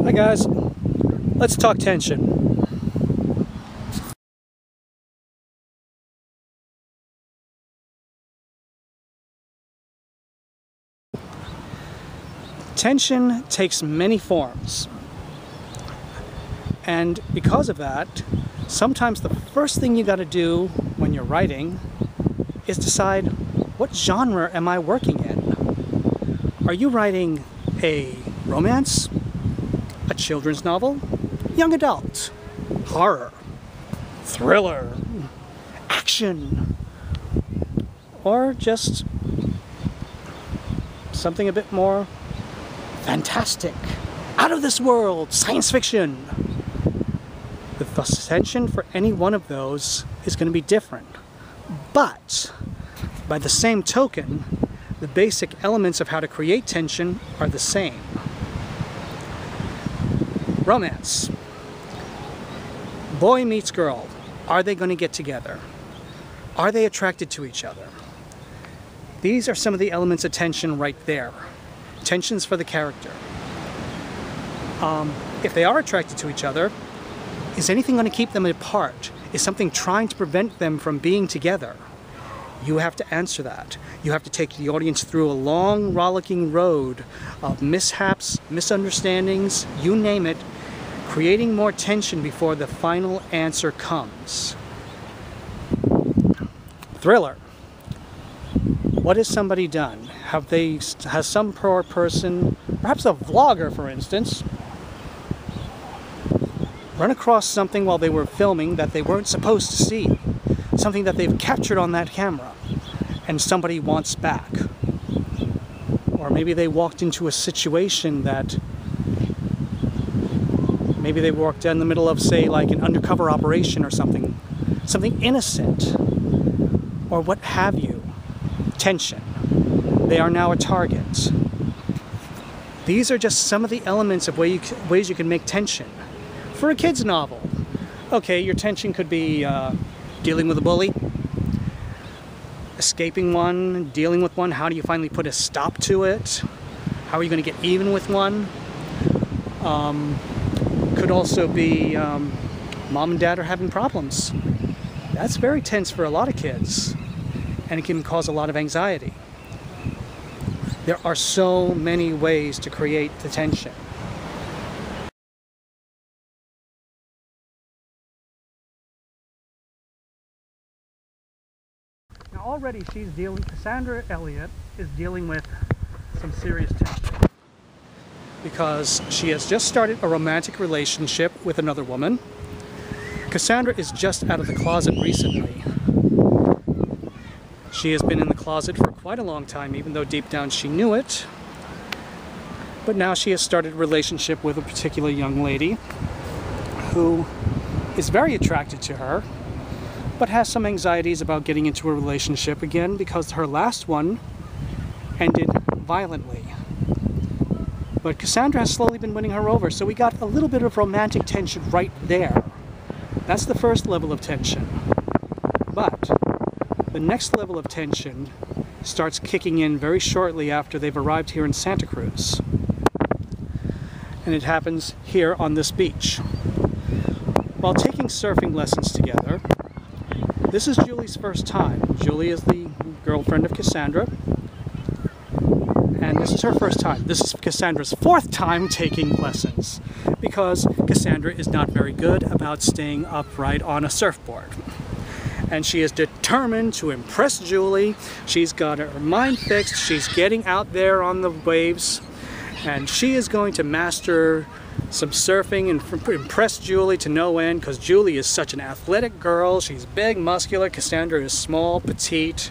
Hi guys, let's talk tension. Tension takes many forms, and because of that, sometimes the first thing you got to do when you're writing is decide, what genre am I working in? Are you writing a romance, a children's novel, young adult, horror, thriller, action, or just something a bit more fantastic, out of this world, science fiction? The tension for any one of those is going to be different. But by the same token, the basic elements of how to create tension are the same. Romance. Boy meets girl. Are they going to get together? Are they attracted to each other? These are some of the elements of tension right there. Tensions for the character. If they are attracted to each other, is anything going to keep them apart? Is something trying to prevent them from being together? You have to answer that. You have to take the audience through a long, rollicking road of mishaps, misunderstandings, you name it, creating more tension before the final answer comes. Thriller. What has somebody done? Has some poor person, perhaps a vlogger for instance, run across something while they were filming that they weren't supposed to see? Something that they've captured on that camera and somebody wants back. Or maybe they walked into a situation that maybe they walked in the middle of, say, like an undercover operation or something innocent, or what have you. Tension. They are now a target. These are just some of the elements of ways you can make tension. For a kid's novel, okay, your tension could be dealing with a bully, escaping one, dealing with one. How do you finally put a stop to it? How are you going to get even with one? Could also be mom and dad are having problems. That's very tense for a lot of kids, and it can cause a lot of anxiety. There are so many ways to create the tension. Now already Cassandra Elliott is dealing with some serious tension, because she has just started a romantic relationship with another woman. Cassandra is just out of the closet recently. She has been in the closet for quite a long time, even though deep down she knew it. But now she has started a relationship with a particular young lady who is very attracted to her, but has some anxieties about getting into a relationship again because her last one ended violently. But Cassandra has slowly been winning her over, so we got a little bit of romantic tension right there. That's the first level of tension. But the next level of tension starts kicking in very shortly after they've arrived here in Santa Cruz. And it happens here on this beach. While taking surfing lessons together, this is Julie's first time. Julie is the girlfriend of Cassandra, and this is her first time. This is Cassandra's fourth time taking lessons, because Cassandra is not very good about staying upright on a surfboard. And she is determined to impress Julie. She's got her mind fixed. She's getting out there on the waves, and she is going to master some surfing and impress Julie to no end, because Julie is such an athletic girl. She's big, muscular. Cassandra is small, petite,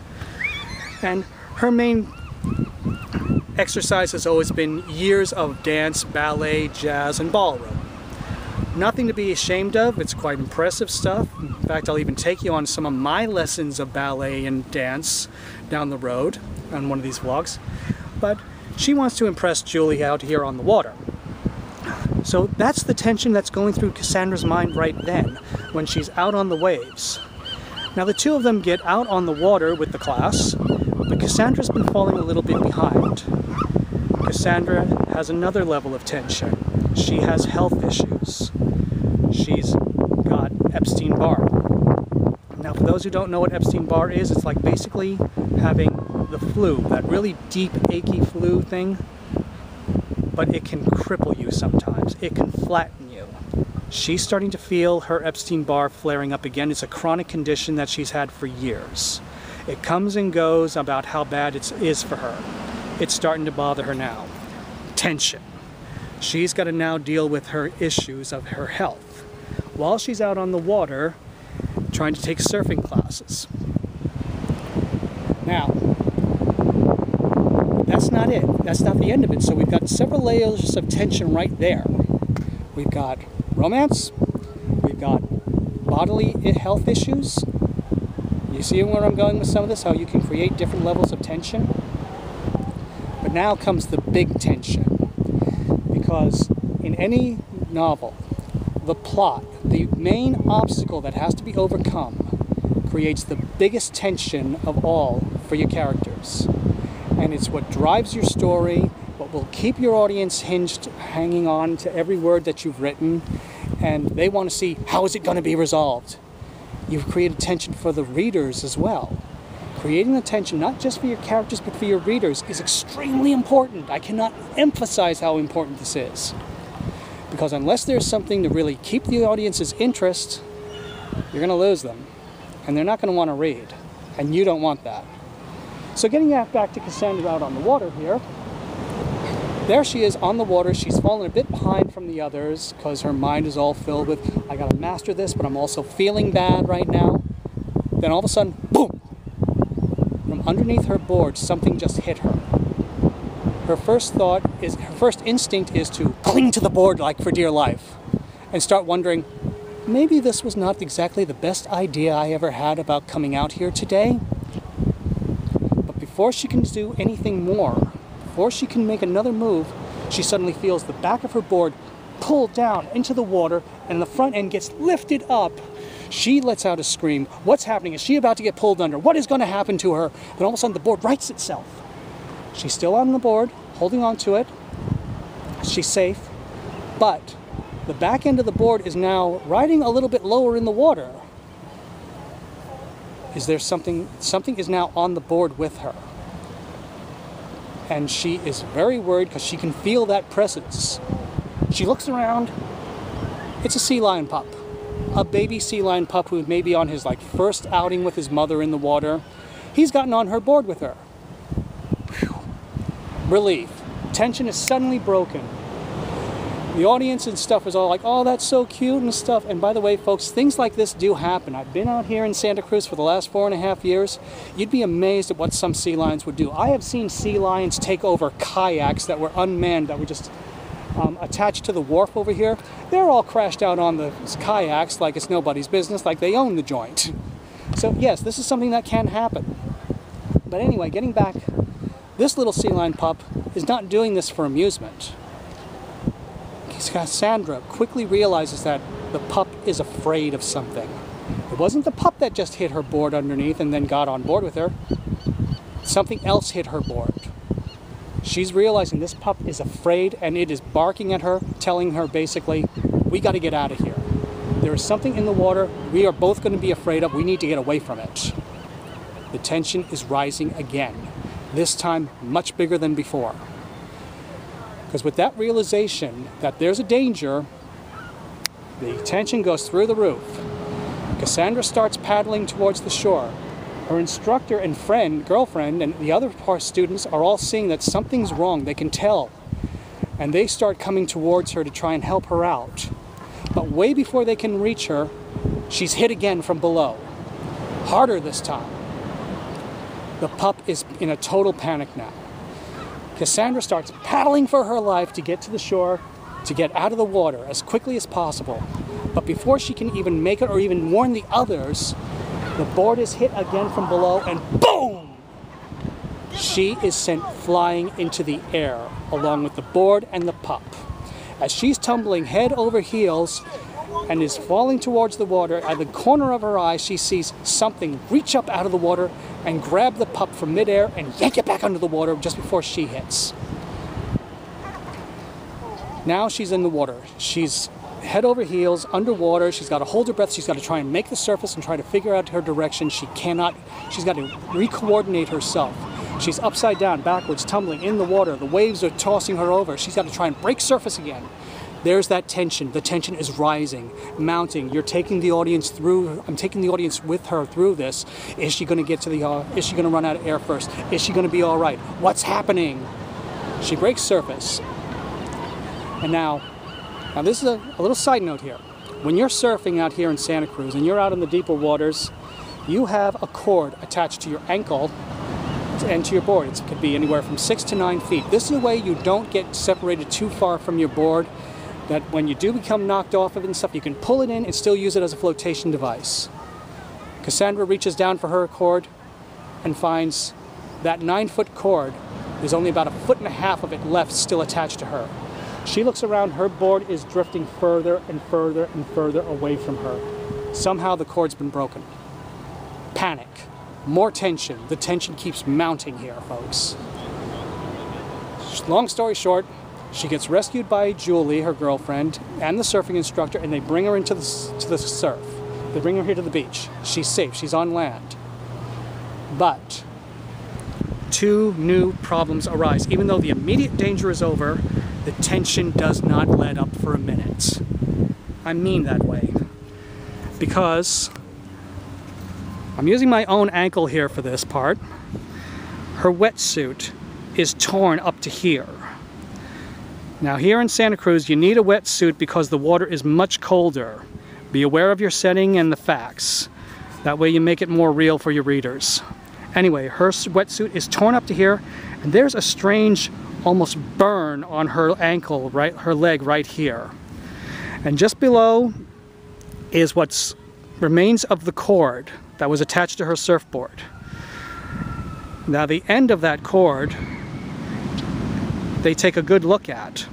and her main exercise has always been years of dance, ballet, jazz, and ballroom. Nothing to be ashamed of. It's quite impressive stuff. In fact, I'll even take you on some of my lessons of ballet and dance down the road on one of these vlogs. But she wants to impress Julie out here on the water. So that's the tension that's going through Cassandra's mind right then, when she's out on the waves. Now the two of them get out on the water with the class, but Cassandra's been falling a little bit behind. Cassandra has another level of tension. she has health issues. She's got Epstein-Barr. Now, for those who don't know what Epstein-Barr is, it's like basically having the flu, that really deep, achy flu thing, but it can cripple you sometimes. It can flatten you. She's starting to feel her Epstein-Barr flaring up again. It's a chronic condition that she's had for years. It comes and goes about how bad it is for her. It's starting to bother her now. Tension. She's got to now deal with her issues of her health while she's out on the water trying to take surfing classes. Now, that's not it. That's not the end of it. So we've got several layers of tension right there. We've got romance. We've got bodily health issues. You see where I'm going with some of this? How you can create different levels of tension? But now comes the big tension. Because in any novel, the plot, the main obstacle that has to be overcome, creates the biggest tension of all for your characters. And it's what drives your story, what will keep your audience hanging on to every word that you've written, and they want to see how is it going to be resolved. You've created tension for the readers as well. Creating the tension, not just for your characters, but for your readers, is extremely important. I cannot emphasize how important this is. Because unless there's something to really keep the audience's interest, you're going to lose them. And they're not going to want to read. And you don't want that. So getting back to Cassandra out on the water here, there she is on the water. She's fallen a bit behind from the others because her mind is all filled with, I got to master this, but I'm also feeling bad right now. Then all of a sudden, boom! From underneath her board, something just hit her. Her first instinct is to cling to the board like for dear life and start wondering, maybe this was not exactly the best idea I ever had about coming out here today. But before she can do anything more, before she can make another move, she suddenly feels the back of her board pulled down into the water and the front end gets lifted up. She lets out a scream. What's happening? Is she about to get pulled under? What is going to happen to her? Then all of a sudden the board rights itself. She's still on the board, holding on to it. She's safe. But the back end of the board is now riding a little bit lower in the water. Is there something is now on the board with her. And she is very worried because she can feel that presence. She looks around. It's a sea lion pup. A baby sea lion pup who may be on his first outing with his mother in the water. He's gotten on her board with her. Whew. Relief. Tension is suddenly broken. The audience and stuff is all like, oh, that's so cute and stuff. And by the way, folks, things like this do happen. I've been out here in Santa Cruz for the last 4.5 years. You'd be amazed at what some sea lions would do. I have seen sea lions take over kayaks that were unmanned, that were just attached to the wharf over here. They're all crashed out on the kayaks like it's nobody's business, like they own the joint. So yes, this is something that can happen. But anyway, getting back, this little sea lion pup is not doing this for amusement. Cassandra quickly realizes that the pup is afraid of something. It wasn't the pup that just hit her board underneath and then got on board with her. Something else hit her board. She's realizing this pup is afraid and it is barking at her, telling her basically, we got to get out of here. There is something in the water we are both going to be afraid of. We need to get away from it. The tension is rising again, this time much bigger than before. Because with that realization that there's a danger, the tension goes through the roof. Cassandra starts paddling towards the shore. Her instructor and girlfriend, and the other students are all seeing that something's wrong. They can tell. And they start coming towards her to try and help her out. But way before they can reach her, she's hit again from below. Harder this time. The pup is in a total panic now. Cassandra starts paddling for her life to get to the shore, to get out of the water as quickly as possible. But before she can even make it or even warn the others, the board is hit again from below and boom! She is sent flying into the air along with the board and the pup. As she's tumbling head over heels and is falling towards the water, at the corner of her eye she sees something reach up out of the water and grab the pup from midair and yank it back under the water just before she hits. Now she's in the water. She's head over heels, underwater. She's got to hold her breath. She's got to try and make the surface and try to figure out her direction. She cannot, she's got to re-coordinate herself. She's upside down, backwards, tumbling in the water. The waves are tossing her over. She's got to try and break surface again. There's that tension. The tension is rising, mounting. You're taking the audience through, I'm taking the audience with her through this. Is she going to get to the, is she going to run out of air first? Is she going to be all right? What's happening? She breaks surface. And now this is a little side note here. When you're surfing out here in Santa Cruz and you're out in the deeper waters, you have a cord attached to your ankle and to your board. It could be anywhere from 6 to 9 feet. This is a way you don't get separated too far from your board, that when you do become knocked off of it and stuff, you can pull it in and still use it as a flotation device. Cassandra reaches down for her cord and finds that 9-foot cord. There's only about 1.5 feet of it left still attached to her. She looks around, her board is drifting further and further and further away from her. Somehow the cord's been broken. Panic. More tension. The tension keeps mounting here, folks. Long story short, she gets rescued by Julie, her girlfriend, and the surfing instructor, and they bring her into the surf. They bring her here to the beach. She's safe. She's on land. But 2 new problems arise. Even though the immediate danger is over, the tension does not let up for a minute. I mean that way. Because I'm using my own ankle here for this part. Her wetsuit is torn up to here. Now here in Santa Cruz, you need a wetsuit because the water is much colder. Be aware of your setting and the facts. That way you make it more real for your readers. Anyway, her wetsuit is torn up to here, and there's a strange, almost burn on her ankle, right, her leg right here. And just below is what's remains of the cord that was attached to her surfboard. Now the end of that cord, they take a good look at.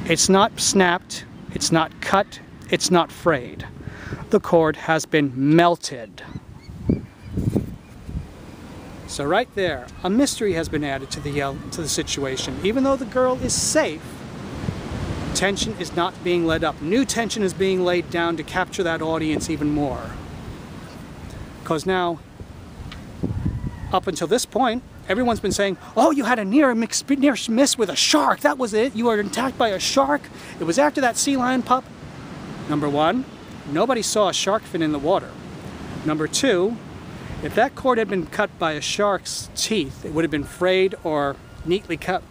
It's not snapped, it's not cut, it's not frayed. The cord has been melted. So right there, a mystery has been added to the situation. Even though the girl is safe, tension is not being let up. New tension is being laid down to capture that audience even more. Because now, up until this point, everyone's been saying, oh, you had a near miss with a shark. That was it. You were attacked by a shark. It was after that sea lion pup. Number 1, nobody saw a shark fin in the water. Number 2, if that cord had been cut by a shark's teeth, it would have been frayed or neatly cut.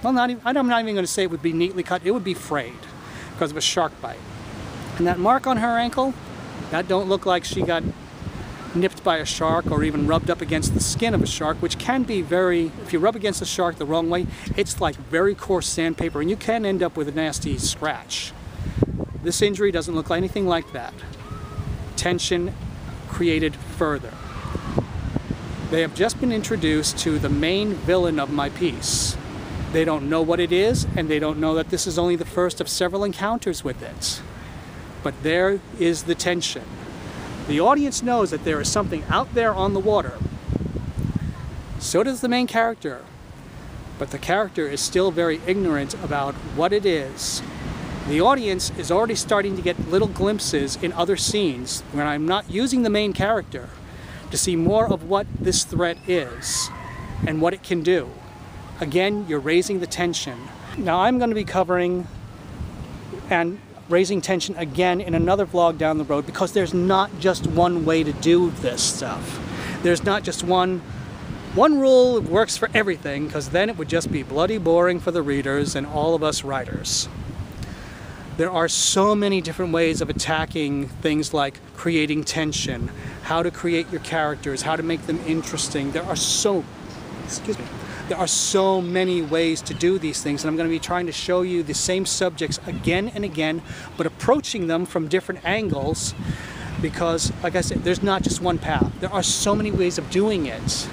Well, I'm not even going to say it would be neatly cut. It would be frayed because of a shark bite. And that mark on her ankle, that don't look like she got nipped by a shark or even rubbed up against the skin of a shark, which can be very, if you rub against a shark the wrong way, it's like very coarse sandpaper and you can end up with a nasty scratch. This injury doesn't look like anything like that. Tension created further. They have just been introduced to the main villain of my piece. They don't know what it is, and they don't know that this is only the first of several encounters with it. But there is the tension. The audience knows that there is something out there on the water. So does the main character. But the character is still very ignorant about what it is. The audience is already starting to get little glimpses in other scenes when I'm not using the main character to see more of what this threat is and what it can do. Again, you're raising the tension. Now I'm going to be covering and raising tension again in another vlog down the road, because there's not just one way to do this stuff. There's not just one rule that works for everything, because then it would just be bloody boring for the readers and all of us writers. There are so many different ways of attacking things like creating tension, how to create your characters, how to make them interesting. There are so many ways to do these things, and I'm going to be trying to show you the same subjects again and again, but approaching them from different angles, because, like I said, there's not just one path. There are so many ways of doing it,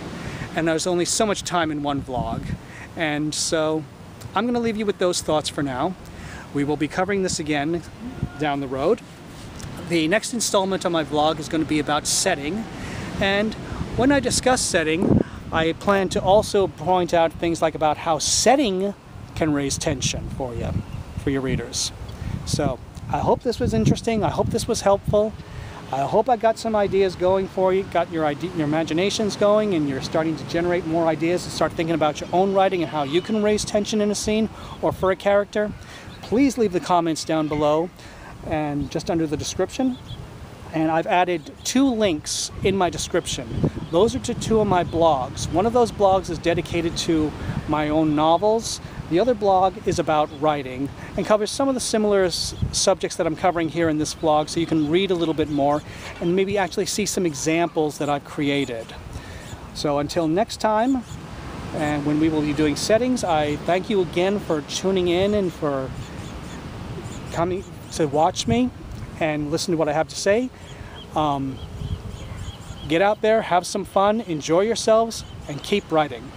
and there's only so much time in one vlog. And so I'm going to leave you with those thoughts for now. We will be covering this again down the road. The next installment of my vlog is going to be about setting, and when I discuss setting, I plan to also point out things like about how setting can raise tension for you. for your readers. So I hope this was interesting. I hope this was helpful. I hope I got some ideas going for you, got your imaginations going, and you're starting to generate more ideas and start thinking about your own writing and how you can raise tension in a scene or for a character. Please leave the comments down below and just under the description. And I've added 2 links in my description. Those are to 2 of my blogs. One of those blogs is dedicated to my own novels. The other blog is about writing and covers some of the similar subjects that I'm covering here in this vlog, so you can read a little bit more and maybe actually see some examples that I've created. So until next time, and when we will be doing settings, I thank you again for tuning in and for coming to watch me and listen to what I have to say. Get out there, have some fun, enjoy yourselves, and keep writing.